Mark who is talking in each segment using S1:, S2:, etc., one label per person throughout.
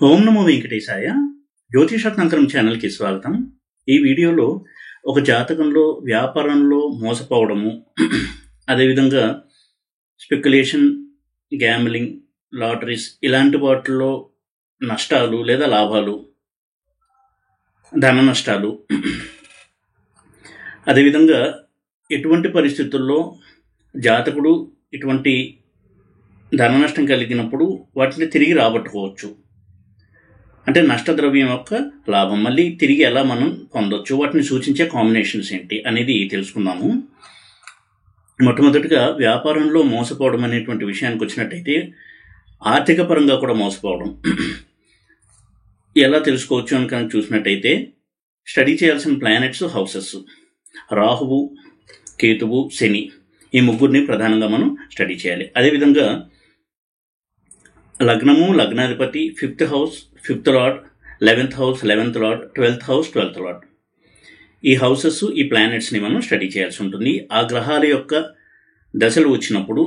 S1: ఓం నమో వెంకటేశాయ. జ్యోతిషాత్నంకరం ఛానల్కి స్వాగతం. ఈ వీడియోలో ఒక జాతకంలో వ్యాపారంలో మోసపోవడము, అదేవిధంగా స్పెక్యులేషన్, గ్యాంబ్లింగ్, లాటరీస్ ఇలాంటి వాటిల్లో నష్టాలు లేదా లాభాలు, ధన నష్టాలు, అదేవిధంగా ఎటువంటి పరిస్థితుల్లో జాతకుడు ఇటువంటి ధన నష్టం కలిగినప్పుడు వాటిని తిరిగి రాబట్టుకోవచ్చు, అంటే నష్టద్రవ్యం యొక్క లాభం మళ్ళీ తిరిగి ఎలా మనం పొందొచ్చు, వాటిని సూచించే కాంబినేషన్స్ ఏంటి అనేది తెలుసుకుందాము. మొట్టమొదటిగా వ్యాపారంలో మోసపోవడం అనేటువంటి విషయానికి వచ్చినట్టయితే ఆర్థిక పరంగా కూడా మోసపోవడం ఎలా తెలుసుకోవచ్చు అని కనుక చూసినట్టయితే స్టడీ చేయాల్సిన ప్లానెట్స్, హౌసెస్ రాహువు, కేతువు, శని ఈ ముగ్గురిని ప్రధానంగా మనం స్టడీ చేయాలి. అదేవిధంగా లగ్నము, లగ్నాధిపతి, 5th house, 5th lord, 11th house, 11th lord, 12th house, 12th lord, ఈ హౌసెస్, ఈ ప్లానెట్స్ని మనం స్టడీ చేయాల్సి ఉంటుంది. ఆ గ్రహాల యొక్క దశలు వచ్చినప్పుడు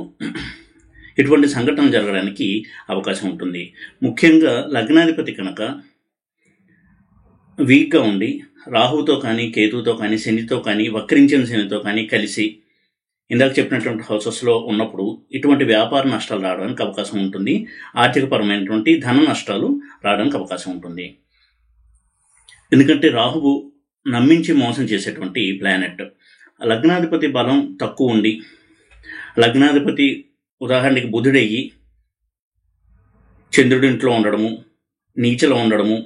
S1: ఇటువంటి సంఘటనలు జరగడానికి అవకాశం ఉంటుంది. ముఖ్యంగా లగ్నాధిపతి కనుక వీక్గా ఉండి రాహువుతో కానీ, కేతువుతో కానీ, శనితో కానీ, వక్రించిన శనితో కానీ కలిసి ఇందాక చెప్పినటువంటి హౌసెస్లో ఉన్నప్పుడు ఇటువంటి వ్యాపార నష్టాలు రావడానికి అవకాశం ఉంటుంది. ఆర్థికపరమైనటువంటి ధన నష్టాలు రావడానికి అవకాశం ఉంటుంది. ఎందుకంటే రాహువు నమ్మించి మోసం చేసేటువంటి ప్లానెట్. లగ్నాధిపతి బలం తక్కువ ఉండి, లగ్నాధిపతి ఉదాహరణకి బుధుడయ్యి చంద్రుడింట్లో ఉండడము, నీచలో ఉండడము,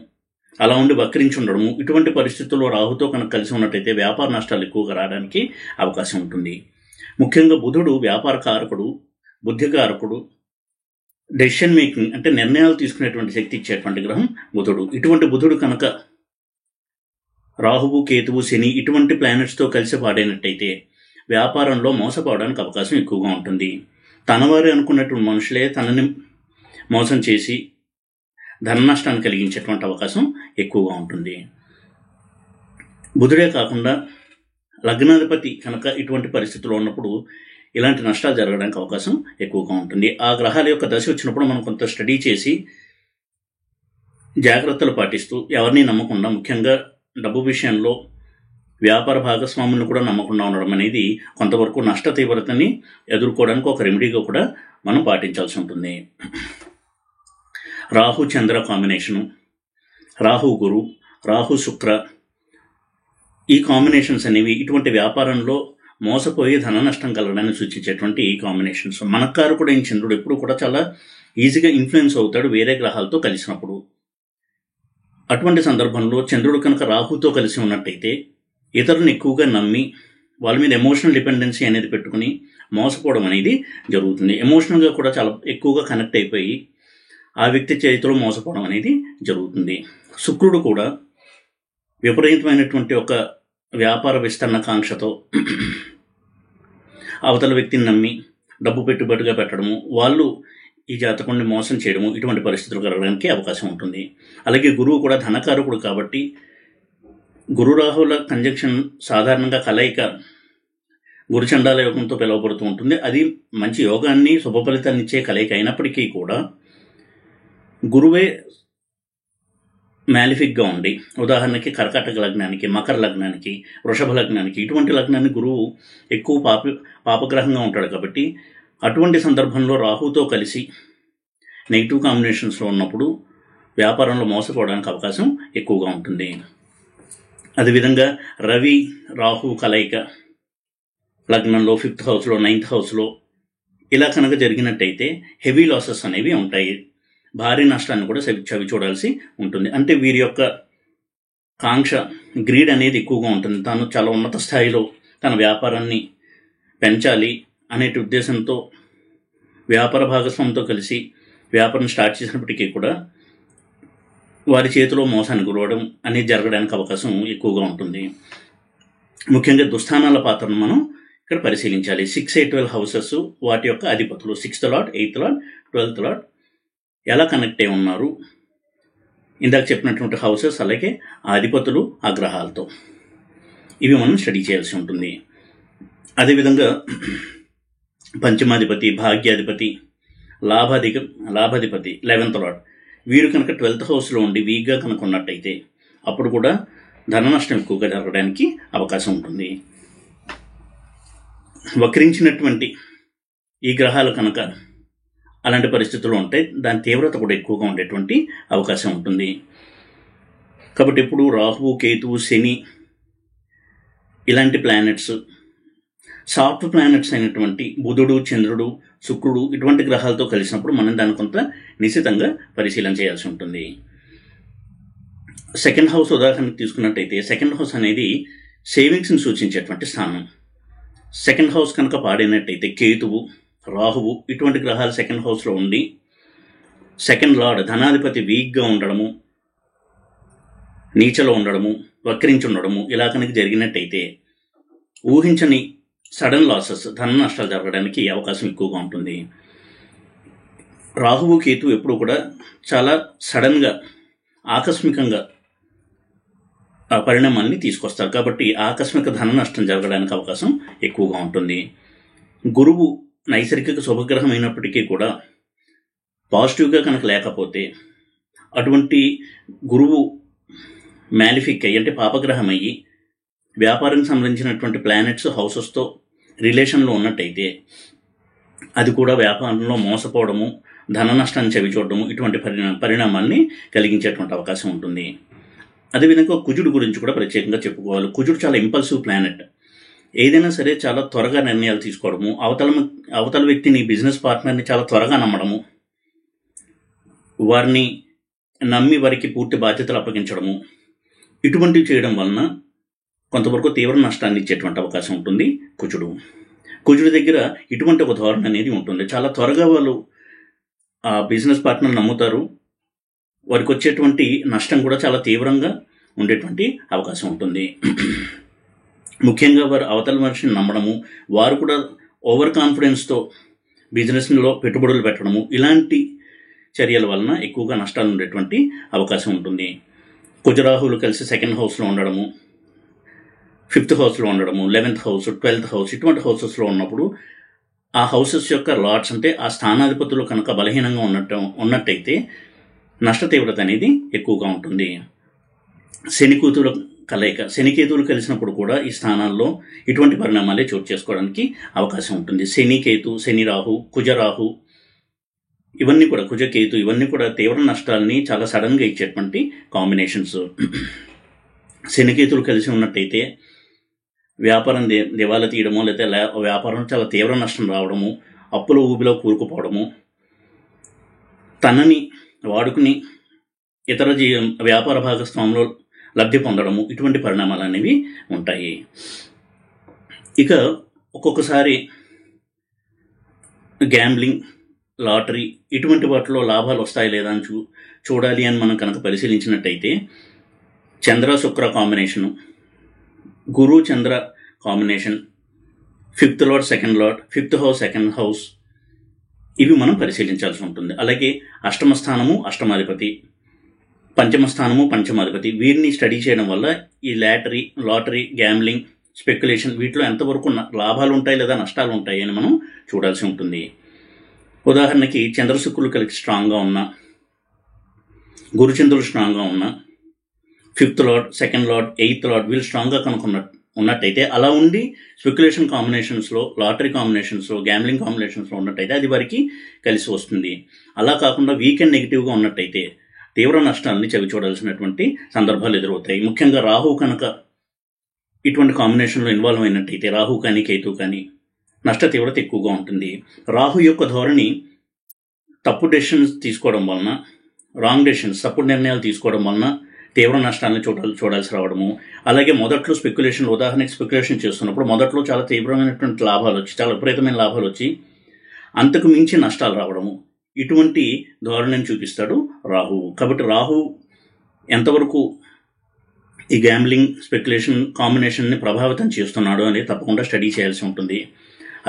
S1: అలా ఉండి వక్రించి ఉండడము, ఇటువంటి పరిస్థితుల్లో రాహుతో కనుక కలిసి ఉన్నట్టయితే వ్యాపార నష్టాలు ఎక్కువగా రావడానికి అవకాశం ఉంటుంది. ముఖ్యంగా బుధుడు వ్యాపార కారకుడు, బుద్ధికారకుడు, డెసిషన్ మేకింగ్ అంటే నిర్ణయాలు తీసుకునేటువంటి శక్తి ఇచ్చేటువంటి గ్రహం బుధుడు. ఇటువంటి బుధుడు కనుక రాహువు, కేతువు, శని ఇటువంటి ప్లానెట్స్తో కలిసి పాడైనట్టయితే వ్యాపారంలో మోసపోవడానికి అవకాశం ఎక్కువగా ఉంటుంది. తనవారే అనుకున్నటువంటి మనుషులే తనని మోసం చేసి ధన నష్టాన్ని కలిగించేటువంటి అవకాశం ఎక్కువగా ఉంటుంది. బుధుడే కాకుండా లగ్నాధిపతి కనుక ఇటువంటి పరిస్థితుల్లో ఉన్నప్పుడు ఇలాంటి నష్టాలు జరగడానికి అవకాశం ఎక్కువగా ఉంటుంది. ఆ గ్రహాల యొక్క దశ వచ్చినప్పుడు మనం కొంత స్టడీ చేసి జాగ్రత్తలు పాటిస్తూ ఎవరిని నమ్మకుండా, ముఖ్యంగా డబ్బు విషయంలో వ్యాపార భాగస్వాములను కూడా నమ్మకుండా ఉండడం అనేది కొంతవరకు నష్ట తీవ్రతని ఎదుర్కోవడానికి ఒక రెమెడీగా కూడా మనం పాటించాల్సి ఉంటుంది. రాహు చంద్ర కాంబినేషను, రాహు గురు, రాహు శుక్ర ఈ కాంబినేషన్స్ అనేవి ఇటువంటి వ్యాపారంలో మోసపోయి ధన నష్టం కలగడానికి సూచించేటువంటి ఈ కాంబినేషన్స్. మనకారకుడైన చంద్రుడు ఎప్పుడు కూడా చాలా ఈజీగా ఇన్ఫ్లుయెన్స్ అవుతాడు వేరే గ్రహాలతో కలిసినప్పుడు. అటువంటి సందర్భంలో చంద్రుడు కనుక రాహుతో కలిసి ఉన్నట్టయితే ఇతరులను ఎక్కువగా నమ్మి వాళ్ళ మీద ఎమోషనల్ డిపెండెన్సీ అనేది పెట్టుకుని మోసపోవడం అనేది జరుగుతుంది. ఎమోషనల్గా కూడా చాలా ఎక్కువగా కనెక్ట్ అయిపోయి ఆ వ్యక్తి చేతిలో మోసపోవడం అనేది జరుగుతుంది. శుక్రుడు కూడా విపరీతమైనటువంటి ఒక వ్యాపార విస్తరణ కాంక్షతో అవతల వ్యక్తిని నమ్మి డబ్బు పెట్టుబడిగా పెట్టడము, వాళ్ళు ఈ జాతకుడిని మోసం చేయడము, ఇటువంటి పరిస్థితులు కలగడానికి అవకాశం ఉంటుంది. అలాగే గురువు కూడా ధనకారకుడు కాబట్టి గురు రాహువుల కంజంక్షన్ సాధారణంగా కలయిక గురుచండాల యోగంతో పిలువబడుతూ ఉంటుంది. అది మంచి యోగాన్ని, శుభ ఫలితాన్ని ఇచ్చే కలయిక అయినప్పటికీ కూడా గురువే మ్యాలిఫిక్గా ఉండి, ఉదాహరణకి కర్కాటక లగ్నానికి, మకర లగ్నానికి, వృషభ లగ్నానికి ఇటువంటి లగ్నాన్ని గురువు ఎక్కువ పాపగ్రహంగా ఉంటాడు కాబట్టి అటువంటి సందర్భంలో రాహుతో కలిసి నెగిటివ్ కాంబినేషన్స్లో ఉన్నప్పుడు వ్యాపారంలో మోసపోవడానికి అవకాశం ఎక్కువగా ఉంటుంది. అదేవిధంగా రవి రాహు కలయిక లగ్నంలో 5th హౌస్లో, 9th హౌస్లో ఇలా కనుక జరిగినట్టయితే హెవీ లాసెస్ అనేవి ఉంటాయి. భారీ నష్టాన్ని కూడా చవి చూడాల్సి ఉంటుంది. అంటే వీరి యొక్క కాంక్ష, గ్రీడ్ అనేది ఎక్కువగా ఉంటుంది. తాను చాలా ఉన్నత స్థాయిలో తన వ్యాపారాన్ని పెంచాలి అనే ఉద్దేశంతో వ్యాపార భాగస్వామితో కలిసి వ్యాపారం స్టార్ట్ చేసినప్పటికీ కూడా వారి చేతిలో మోసానికి గురవడం అనేది జరగడానికి అవకాశం ఎక్కువగా ఉంటుంది. ముఖ్యంగా దుస్థానాల పాత్రను మనం ఇక్కడ పరిశీలించాలి. 6, 8, 12 హౌసెస్, వాటి యొక్క అధిపతులు 6th lord, 8th lord, 12th lord ఎలా కనెక్ట్ అయి ఉన్నారు, ఇందాక చెప్పినటువంటి హౌసెస్, అలాగే ఆ అధిపతులు ఆ గ్రహాలతో, ఇవి మనం స్టడీ చేయాల్సి ఉంటుంది. అదేవిధంగా పంచమాధిపతి, భాగ్యాధిపతి, లాభాధిపతి 11th లార్డ్ వీరు కనుక 12th హౌస్లో ఉండి వీక్గా కనుక ఉన్నట్టయితే అప్పుడు కూడా ధన నష్టం ఎక్కువగా జరగడానికి అవకాశం ఉంటుంది. వక్రించినటువంటి ఈ గ్రహాలు కనుక అలాంటి పరిస్థితులు ఉంటే దాని తీవ్రత కూడా ఎక్కువగా ఉండేటువంటి అవకాశం ఉంటుంది. కాబట్టి ఇప్పుడు రాహువు, కేతువు, శని ఇలాంటి ప్లానెట్స్, సాఫ్ట్ ప్లానెట్స్ అయినటువంటి బుధుడు, చంద్రుడు, శుక్రుడు ఇటువంటి గ్రహాలతో కలిసినప్పుడు మనం దాన్ని కొంత నిశ్చితంగా పరిశీలన చేయాల్సి ఉంటుంది. సెకండ్ హౌస్ ఉదాహరణకు తీసుకున్నట్టయితే సెకండ్ హౌస్ అనేది సేవింగ్స్ని సూచించేటువంటి స్థానం. సెకండ్ హౌస్ కనుక పాడైనట్టయితే కేతువు, రాహువు ఇటువంటి గ్రహాలు సెకండ్ హౌస్లో ఉండి సెకండ్ లార్డ్ ధనాధిపతి వీక్గా ఉండడము, నీచలో ఉండడము, వక్రించి ఉండడము ఇలా కనుక జరిగినట్టయితే ఊహించని సడన్ లాసెస్, ధన నష్టాలు జరగడానికి అవకాశం ఎక్కువగా ఉంటుంది. రాహువు, కేతు ఎప్పుడు కూడా చాలా సడన్గా ఆకస్మికంగా ఆ పరిణామాన్ని తీసుకొస్తారు. కాబట్టి ఆకస్మిక ధన నష్టం జరగడానికి అవకాశం ఎక్కువగా ఉంటుంది. గురువు నైసర్గిక శుభగ్రహం అయినప్పటికీ కూడా పాజిటివ్గా కనుక లేకపోతే అటువంటి గురువు మ్యాలిఫిక్ అయ్యి అంటే పాపగ్రహం అయ్యి వ్యాపారానికి సంబంధించినటువంటి ప్లానెట్స్ హౌసెస్తో రిలేషన్లో ఉన్నట్టయితే అది కూడా వ్యాపారంలో మోసపోవడము, ధన నష్టాన్ని చవిచూడడము ఇటువంటి పరిణామాన్ని కలిగించేటువంటి అవకాశం ఉంటుంది. అదేవిధంగా కుజుడు గురించి కూడా ప్రత్యేకంగా చెప్పుకోవాలి. కుజుడు చాలా ఇంపల్సివ్ ప్లానెట్. ఏదైనా సరే చాలా త్వరగా నిర్ణయాలు తీసుకోవడము, అవతల వ్యక్తిని, బిజినెస్ పార్ట్నర్ని చాలా త్వరగా నమ్మడము, వారిని నమ్మి వారికి పూర్తి బాధ్యతలు అప్పగించడము ఇటువంటివి చేయడం వలన కొంతవరకు తీవ్ర నష్టాన్ని ఇచ్చేటువంటి అవకాశం ఉంటుంది కుజుడి దగ్గర ఇటువంటి ఒక ధోరణి అనేది ఉంటుంది. చాలా త్వరగా వాళ్ళు ఆ బిజినెస్ పార్ట్నర్ నమ్ముతారు, వారికి వచ్చేటువంటి నష్టం కూడా చాలా తీవ్రంగా ఉండేటువంటి అవకాశం ఉంటుంది. ముఖ్యంగా వారు అవతల మనిషిని నమ్మడము, వారు కూడా ఓవర్ కాన్ఫిడెన్స్తో బిజినెస్లో పెట్టుబడులు పెట్టడము ఇలాంటి చర్యల వలన ఎక్కువగా నష్టాలు ఉండేటువంటి అవకాశం ఉంటుంది. కుజరాహువులు కలిసి సెకండ్ హౌస్లో ఉండడము, 5th హౌస్లో ఉండడము, 11th హౌస్, 12th హౌస్ ఇటువంటి హౌసెస్లో ఉన్నప్పుడు ఆ హౌసెస్ యొక్క లార్డ్స్ అంటే ఆ స్థానాధిపతులు కనుక బలహీనంగా ఉన్నట్టయితే నష్ట తీవ్రత అనేది ఎక్కువగా ఉంటుంది. శనికేతువుల కలయిక, శనికేతువులు కలిసినప్పుడు కూడా ఈ స్థానాల్లో ఇటువంటి పరిణామాలే చోటు చేసుకోవడానికి అవకాశం ఉంటుంది. శనికేతు, శని రాహు, కుజరాహు ఇవన్నీ కూడా, కుజకేతు ఇవన్నీ కూడా తీవ్ర నష్టాలని చాలా సడన్గా ఇచ్చేటువంటి కాంబినేషన్స్. శనికేతులు కలిసి ఉన్నట్టయితే వ్యాపారం దివాలా తీయడము, లేదా వ్యాపారం చాలా తీవ్ర నష్టం రావడము, అప్పుల ఊబిలో కూరుకుపోవడము, తనని వాడుకుని ఇతర వ్యాపార భాగస్వాములో లబ్ధి పొందడము ఇటువంటి పరిణామాలు అనేవి ఉంటాయి. ఇక ఒక్కొక్కసారి గ్యాంబ్లింగ్, లాటరీ ఇటువంటి వాటిలో లాభాలు వస్తాయి లేదా అని చూడాలి అని మనం కనుక పరిశీలించినట్టయితే చంద్ర శుక్ర కాంబినేషను, గురు చంద్ర combination, 5th lord second lord, 5th house second house ఇవి మనం పరిశీలించాల్సి ఉంటుంది. అలాగే అష్టమ స్థానము అష్టమాధిపతి, పంచమ స్థానము పంచమాధిపతి వీరిని స్టడీ చేయడం వల్ల ఈ లాటరీ, గ్యాంబ్లింగ్, స్పెక్యులేషన్ వీటిలో ఎంతవరకు లాభాలు ఉంటాయి లేదా నష్టాలు ఉంటాయి అని మనం చూడాల్సి ఉంటుంది. ఉదాహరణకి చంద్రశుక్రులు కలిసి స్ట్రాంగ్గా ఉన్న, గురుచంద్రులు స్ట్రాంగ్గా ఉన్న, 5th lord, second lord, 8th lord వీళ్ళు స్ట్రాంగ్గా కనుక ఉన్నట్టయితే అలా ఉండి స్పెక్యులేషన్ కాంబినేషన్స్లో, లాటరీ కాంబినేషన్స్లో, గ్యాంబ్లింగ్ కాంబినేషన్స్లో ఉన్నట్టయితే అది వారికి కలిసి వస్తుంది. అలా కాకుండా వీక్ అండ్ నెగిటివ్గా ఉన్నట్టయితే తీవ్ర నష్టాలని చవిచూడాల్సినటువంటి సందర్భాలు ఎదురవుతాయి. ముఖ్యంగా రాహు కనుక ఇటువంటి కాంబినేషన్లో ఇన్వాల్వ్ అయినట్టయితే, రాహు కానీ కేతు కానీ నష్ట తీవ్రత ఎక్కువగా ఉంటుంది. రాహు యొక్క ధోరణి తప్పు డెసిషన్స్ తీసుకోవడం వలన, రాంగ్ డెసిషన్స్, తప్పుడు నిర్ణయాలు తీసుకోవడం వలన తీవ్ర నష్టాలను చూడాల్సి రావడము. అలాగే మొదట్లో స్పెక్యులేషన్, ఉదాహరణకి స్పెక్యులేషన్ చేస్తున్నప్పుడు మొదట్లో చాలా తీవ్రమైనటువంటి లాభాలు వచ్చి, చాలా విపరీతమైన లాభాలు వచ్చి అంతకు మించి నష్టాలు రావడము ఇటువంటి ధోరణిని చూపిస్తాడు రాహువు. కాబట్టి రాహువు ఎంతవరకు ఈ గ్యాంబ్లింగ్, స్పెక్యులేషన్ కాంబినేషన్ని ప్రభావితం చేస్తున్నాడు అనేది తప్పకుండా స్టడీ చేయాల్సి ఉంటుంది.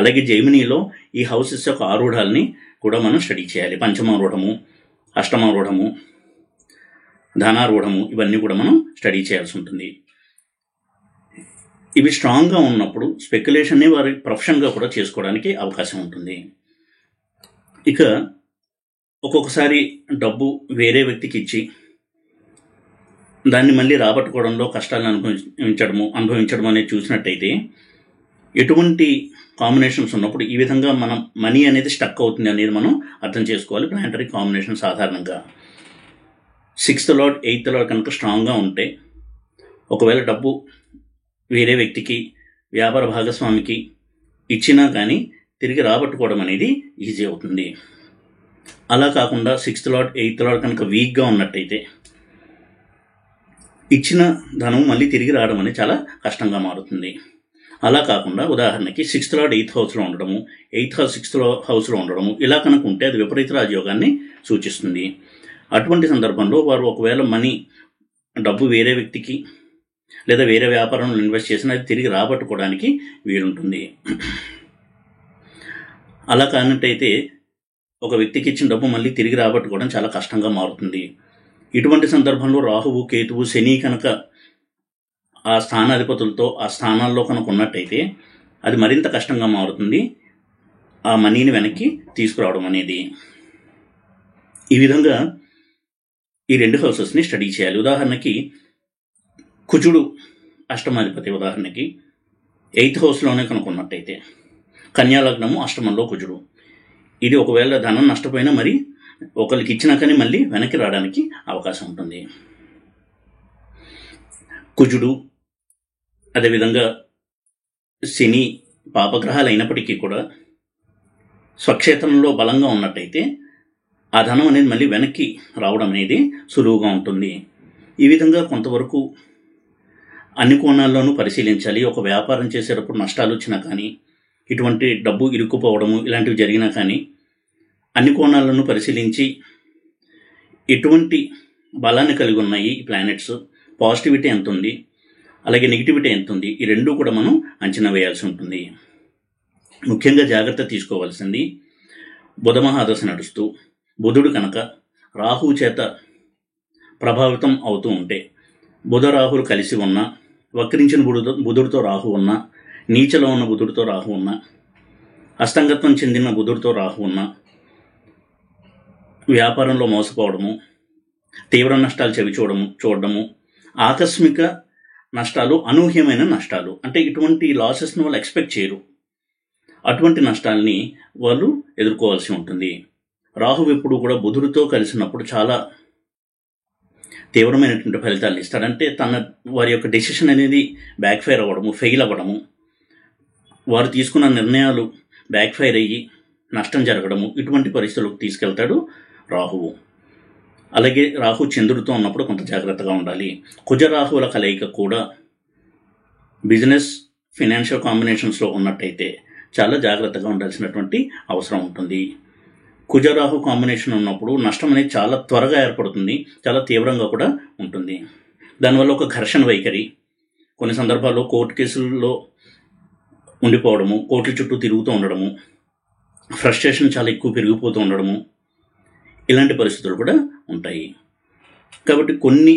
S1: అలాగే జెమినీలో ఈ హౌసెస్ యొక్క ఆరూఢాలని కూడా మనం స్టడీ చేయాలి. పంచమారూఢము, అష్టమారూఢము, ధనారూఢము ఇవన్నీ కూడా మనం స్టడీ చేయాల్సి ఉంటుంది. ఇవి స్ట్రాంగ్గా ఉన్నప్పుడు స్పెక్యులేషన్ని వారి ప్రొఫెషన్గా కూడా చేసుకోవడానికి అవకాశం ఉంటుంది. ఇక ఒక్కొక్కసారి డబ్బు వేరే వ్యక్తికి ఇచ్చి దాన్ని మళ్ళీ రాబట్టుకోవడంలో కష్టాలను అనుభవించడం అనేది చూసినట్టయితే, ఎటువంటి కాంబినేషన్స్ ఉన్నప్పుడు ఈ విధంగా మనం మనీ అనేది స్టక్ అవుతుంది అనేది మనం అర్థం చేసుకోవాలి. ప్లానటరీ కాంబినేషన్ సాధారణంగా 6th లార్డ్ 8th లార్డ్ కనుక స్ట్రాంగ్గా ఉంటే, ఒకవేళ డబ్బు వేరే వ్యక్తికి, వ్యాపార భాగస్వామికి ఇచ్చినా కానీ తిరిగి రాబట్టుకోవడం అనేది ఈజీ అవుతుంది. అలా కాకుండా 6th లార్డ్ 8th లార్డ్ కనుక వీక్గా ఉన్నట్టయితే ఇచ్చిన ధనం మళ్ళీ తిరిగి రావడం అనేది చాలా కష్టంగా మారుతుంది. అలా కాకుండా ఉదాహరణకి 6th లార్డ్ 8th హౌస్లో ఉండడము, 8th హౌస్ 6th హౌస్లో ఉండడము ఇలా కనుక ఉంటే అది విపరీత రాజయోగాన్ని సూచిస్తుంది. అటువంటి సందర్భంలో వారు ఒకవేళ డబ్బు వేరే వ్యక్తికి లేదా వేరే వ్యాపారంలో ఇన్వెస్ట్ చేసినా అది తిరిగి రాబట్టుకోవడానికి వీలుంటుంది. అలా కానట్టయితే ఒక వ్యక్తికి ఇచ్చిన డబ్బు మళ్ళీ తిరిగి రాబట్టుకోవడం చాలా కష్టంగా మారుతుంది. ఇటువంటి సందర్భంలో రాహువు, కేతువు, శని కనుక ఆ స్థానాధిపతులతో ఆ స్థానాల్లో కనుక ఉన్నట్టయితే అది మరింత కష్టంగా మారుతుంది ఆ మనీని వెనక్కి తీసుకురావడం అనేది. ఈ విధంగా ఈ 2 హౌసెస్ని స్టడీ చేయాలి. ఉదాహరణకి కుజుడు అష్టమాధిపతి, ఉదాహరణకి 8th హౌస్లోనే కనుక ఉన్నట్టయితే, కన్యా లగ్నము అష్టమంలో కుజుడు. ఇది ఒకవేళ ధనం నష్టపోయినా మరి ఒకరికి ఇచ్చినా కానీ మళ్ళీ వెనక్కి రావడానికి అవకాశం ఉంటుంది. కుజుడు అదేవిధంగా శని పాపగ్రహాలు అయినప్పటికీ కూడా స్వక్షేత్రంలో బలంగా ఉన్నట్టయితే ఆ ధనం అనేది మళ్ళీ వెనక్కి రావడం అనేది సులువుగా ఉంటుంది. ఈ విధంగా కొంతవరకు అన్ని కోణాల్లోనూ పరిశీలించాలి. ఒక వ్యాపారం చేసేటప్పుడు నష్టాలు వచ్చినా కానీ, ఇటువంటి డబ్బు ఇరుక్కుపోవడము ఇలాంటివి జరిగినా కానీ అన్ని కోణాలను పరిశీలించి ఎటువంటి బలాన్ని కలిగి ఉన్నాయి ఈ ప్లానెట్స్, పాజిటివిటీ ఎంత ఉంది, అలాగే నెగిటివిటీ ఎంత ఉంది, ఈ రెండూ కూడా మనం అంచనా వేయాల్సి ఉంటుంది. ముఖ్యంగా జాగ్రత్త తీసుకోవాల్సింది, బుధ మహాదశ నడుస్తూ బుధుడు కనుక రాహువు చేత ప్రభావితం అవుతూ ఉంటే, బుధ రాహువులు కలిసి ఉన్నా, వక్రించిన బుధుడితో రాహు ఉన్నా, నీచలో ఉన్న బుధుడితో రాహు ఉన్నా, అస్తంగత్వం చెందిన బుధుడితో రాహు ఉన్నా, వ్యాపారంలో మోసపోవడము, తీవ్ర నష్టాలు చూడడము, ఆకస్మిక నష్టాలు, అనూహ్యమైన నష్టాలు, అంటే ఇటువంటి లాసెస్ని వాళ్ళు ఎక్స్పెక్ట్ చేయరు, అటువంటి నష్టాల్ని వాళ్ళు ఎదుర్కోవాల్సి ఉంటుంది. రాహు ఎప్పుడు కూడా బుధుడితో కలిసినప్పుడు చాలా తీవ్రమైనటువంటి ఫలితాలు ఇస్తాడంటే వారి యొక్క డెసిషన్ అనేది బ్యాక్ఫైర్ అవ్వడము, ఫెయిల్ అవ్వడము, వారు తీసుకున్న నిర్ణయాలు బ్యాక్ఫైర్ అయ్యి నష్టం జరగడము, ఇటువంటి పరిస్థితులకు తీసుకెళ్తాడు రాహువు. అలాగే రాహు చంద్రుడితో ఉన్నప్పుడు కొంత జాగ్రత్తగా ఉండాలి. కుజరాహువుల కలయిక కూడా బిజినెస్, ఫైనాన్షియల్ కాంబినేషన్స్లో ఉన్నట్టయితే చాలా జాగ్రత్తగా ఉండాల్సినటువంటి అవసరం ఉంటుంది. కుజరాహు కాంబినేషన్ ఉన్నప్పుడు నష్టం అనేది చాలా త్వరగా ఏర్పడుతుంది, చాలా తీవ్రంగా కూడా ఉంటుంది. దానివల్ల ఒక ఘర్షణ వైఖరి, కొన్ని సందర్భాల్లో కోర్టు కేసుల్లో ఉండిపోవడము, కోర్టుల చుట్టూ తిరుగుతూ ఉండడము, ఫ్రస్ట్రేషన్ చాలా ఎక్కువ పెరిగిపోతూ ఉండడము, ఇలాంటి పరిస్థితులు కూడా ఉంటాయి. కాబట్టి కొన్ని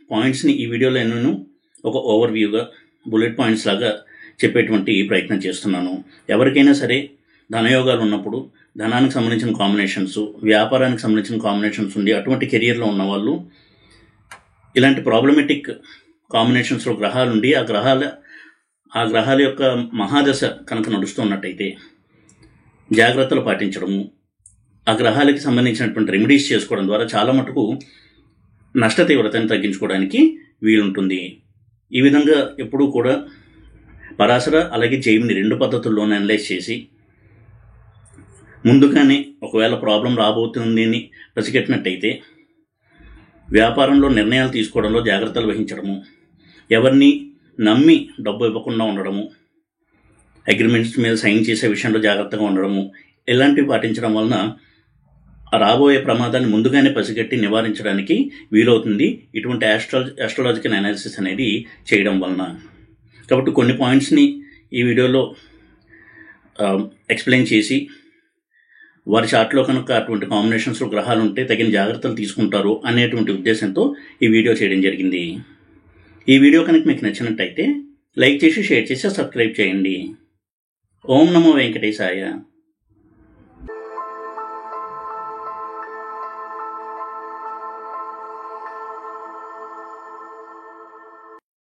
S1: పాయింట్స్ని ఈ వీడియోలో నేను ఒక ఓవర్వ్యూగా, బుల్లెట్ పాయింట్స్ లాగా చెప్పేటువంటి ప్రయత్నం చేస్తున్నాను. ఎవరికైనా సరే ధనయోగాలు ఉన్నప్పుడు, ధనానికి సంబంధించిన కాంబినేషన్స్, వ్యాపారానికి సంబంధించిన కాంబినేషన్స్ ఉండి అటువంటి కెరియర్లో ఉన్నవాళ్ళు ఇలాంటి ప్రాబ్లమెటిక్ కాంబినేషన్స్లో గ్రహాలు ఉండి ఆ గ్రహాల యొక్క మహాదశ కనుక నడుస్తున్నట్టయితే జాగ్రత్తలు పాటించడము, ఆ గ్రహాలకి సంబంధించినటువంటి రెమెడీస్ చేసుకోవడం ద్వారా చాలా మటుకు నష్ట తీవ్రతను తగ్గించుకోవడానికి వీలుంటుంది. ఈ విధంగా ఎప్పుడూ కూడా పరాశర అలాగే జైమిని 2 పద్ధతుల్లోనే అనలైజ్ చేసి ముందుగానే ఒకవేళ ప్రాబ్లం రాబోతుంది అని పసిగట్టినట్టయితే వ్యాపారంలో నిర్ణయాలు తీసుకోవడంలో జాగ్రత్తలు వహించడము, ఎవరిని నమ్మి డబ్బు ఇవ్వకుండా ఉండడము, అగ్రిమెంట్స్ మీద సైన్ చేసే విషయంలో జాగ్రత్తగా ఉండడము, ఇలాంటివి పాటించడం వలన రాబోయే ప్రమాదాన్ని ముందుగానే పసిగట్టి నివారించడానికి వీలవుతుంది ఇటువంటి ఆస్ట్రాలజికల్ అనాలిసిస్ అనేది చేయడం వలన. కాబట్టి కొన్ని పాయింట్స్ని ఈ వీడియోలో ఎక్స్ప్లెయిన్ చేసి వారి చార్ట్లో కనుక అటువంటి కాంబినేషన్స్లో గ్రహాలు ఉంటే తగిన జాగ్రత్తలు తీసుకుంటారు అనేటువంటి ఉద్దేశంతో ఈ వీడియో చేయడం జరిగింది. ఈ వీడియో కనుక మీకు నచ్చినట్టయితే లైక్ చేసి, షేర్ చేసి, సబ్స్క్రైబ్ చేయండి. ఓం నమో వెంకటేశాయ.